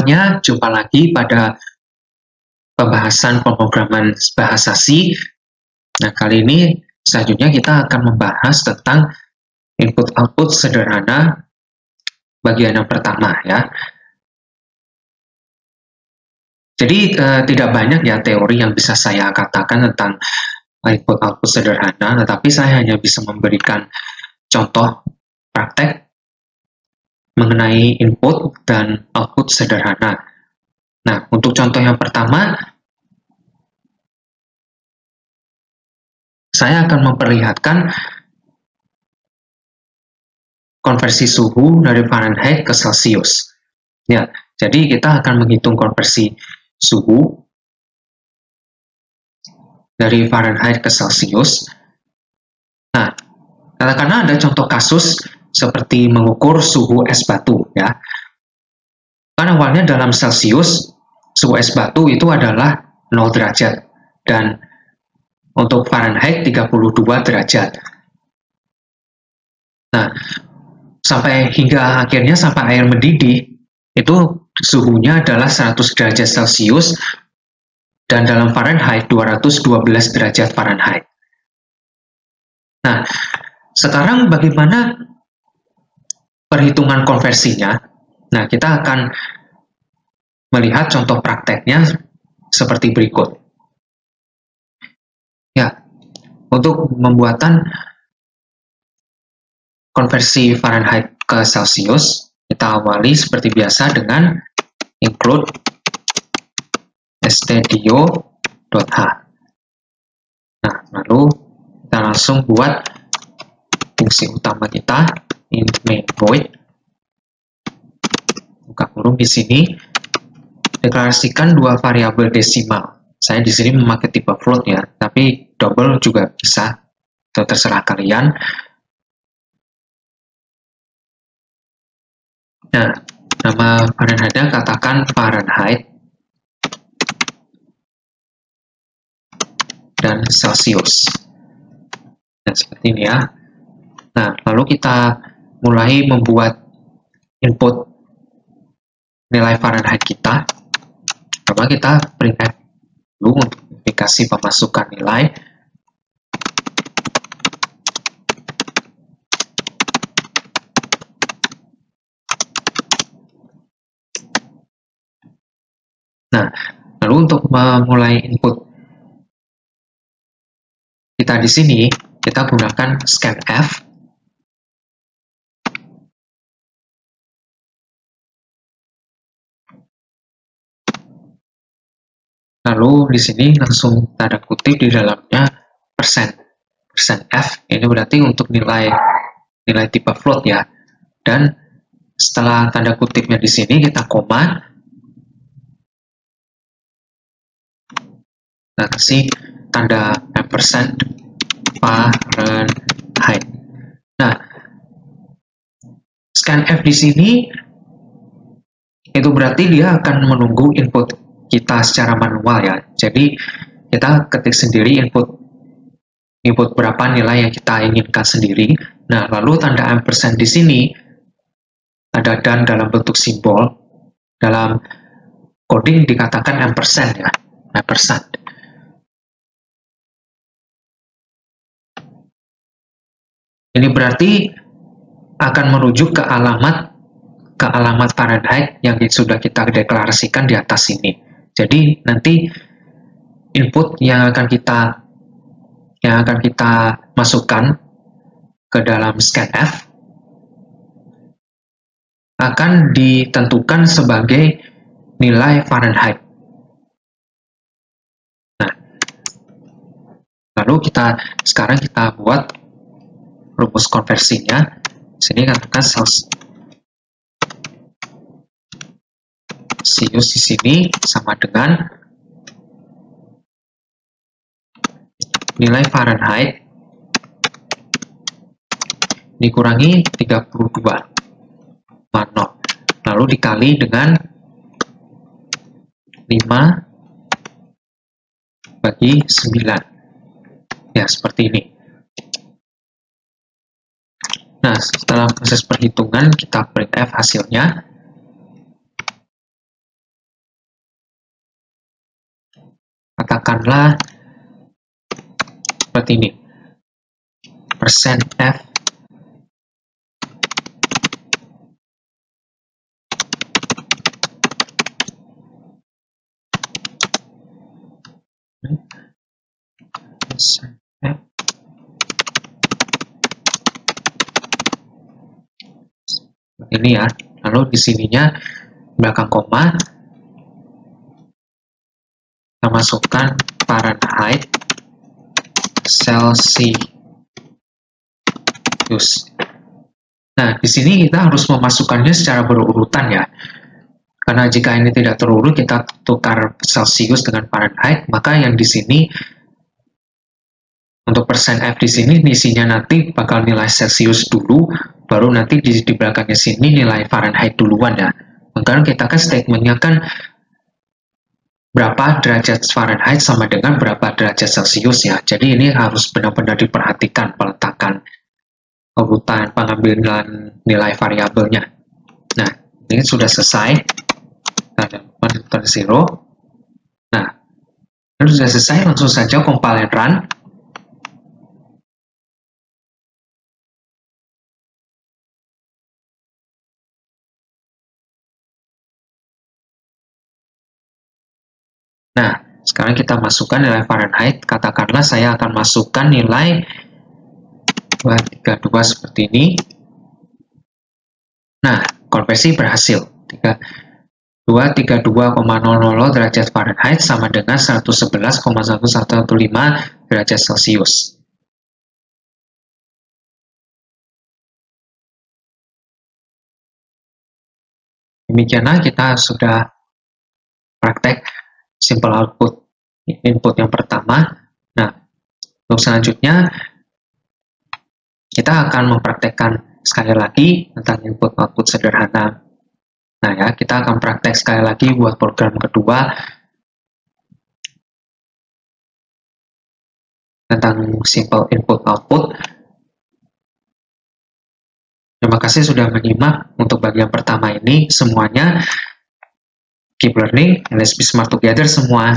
Ya, jumpa lagi pada pembahasan pemrograman bahasa C. Nah, kali ini selanjutnya kita akan membahas tentang input-output sederhana bagian yang pertama ya. Jadi tidak banyak ya teori yang bisa saya katakan tentang input-output sederhana, tetapi saya hanya bisa memberikan contoh praktek mengenai input dan output sederhana. Nah, untuk contoh yang pertama, saya akan memperlihatkan konversi suhu dari Fahrenheit ke Celsius. Ya, jadi kita akan menghitung konversi suhu dari Fahrenheit ke Celsius. Nah, katakanlah ada contoh kasus seperti mengukur suhu es batu ya. Kan awalnya dalam Celsius suhu es batu itu adalah 0 derajat dan untuk Fahrenheit 32 derajat. Nah, hingga akhirnya sampai air mendidih itu suhunya adalah 100 derajat Celcius dan dalam Fahrenheit 212 derajat Fahrenheit. Nah, sekarang bagaimana perhitungan konversinya? Nah, kita akan melihat contoh prakteknya seperti berikut. Ya, untuk pembuatan konversi Fahrenheit ke Celsius, kita awali seperti biasa dengan include stdio.h. Nah, lalu kita langsung buat fungsi utama kita, int main void, buka kurung di sini, deklarasikan dua variabel desimal. Saya di sini memakai tipe float ya, tapi double juga bisa, itu terserah kalian. Nah, nama Fahrenheit-nya katakan Fahrenheit dan Celsius. Dan seperti ini ya. Nah, lalu kita mulai membuat input nilai Fahrenheit kita. Coba kita printf dulu untuk aplikasi pemasukan nilai. Nah, lalu untuk memulai input kita di sini, kita gunakan scanf. Lalu di sini langsung tanda kutip di dalamnya persen %f, ini berarti untuk nilai tipe float ya. Dan setelah tanda kutipnya di sini kita koma. Kita kasih tanda ampersand Fahrenheit. Nah, scanf di sini itu berarti dia akan menunggu input kita secara manual ya. Jadi kita ketik sendiri input berapa nilai yang kita inginkan sendiri. Nah, lalu tanda ampersand di sini ada dan dalam bentuk simbol. Dalam coding dikatakan ampersand ya, ampersand. Ini berarti akan merujuk ke alamat Fahrenheit yang sudah kita deklarasikan di atas ini. Jadi nanti input yang akan kita masukkan ke dalam scanf akan ditentukan sebagai nilai Fahrenheit. Nah, lalu sekarang kita buat rumus konversinya. Sini katakan Celsius di sini sama dengan nilai Fahrenheit dikurangi 32,0, lalu dikali dengan 5/9. Ya, seperti ini. Nah, setelah proses perhitungan, kita printf hasilnya. katakanlah seperti ini, %f ini ya. Lalu di sininya belakang koma kita masukkan Fahrenheit Celsius. Nah, di sini kita harus memasukkannya secara berurutan ya. Karena jika ini tidak terurut, kita tukar Celsius dengan Fahrenheit, maka yang di sini untuk %f di sini isinya nanti bakal nilai Celsius dulu, baru nanti di belakangnya sini nilai Fahrenheit duluan ya. Karena kita kan statementnya kan berapa derajat Fahrenheit sama dengan berapa derajat Celsius ya. Jadi ini harus benar-benar diperhatikan peletakan urutan pengambilan nilai variabelnya. Nah, ini sudah selesai. Kita zero. Nah, ini sudah selesai, langsung saja compile and run. Nah, sekarang kita masukkan nilai Fahrenheit. Katakanlah saya akan masukkan nilai 232 seperti ini. Nah, konversi berhasil. 232,000 derajat Fahrenheit sama dengan 111,1115 derajat Celcius. Demikianlah kita sudah praktek simple output input yang pertama. Nah, untuk selanjutnya kita akan mempraktekkan sekali lagi tentang input output sederhana. Nah ya, kita akan praktek sekali lagi buat program kedua tentang simple input output. Terima kasih sudah menyimak untuk bagian pertama ini semuanya. Keep learning and let's be smart together semua.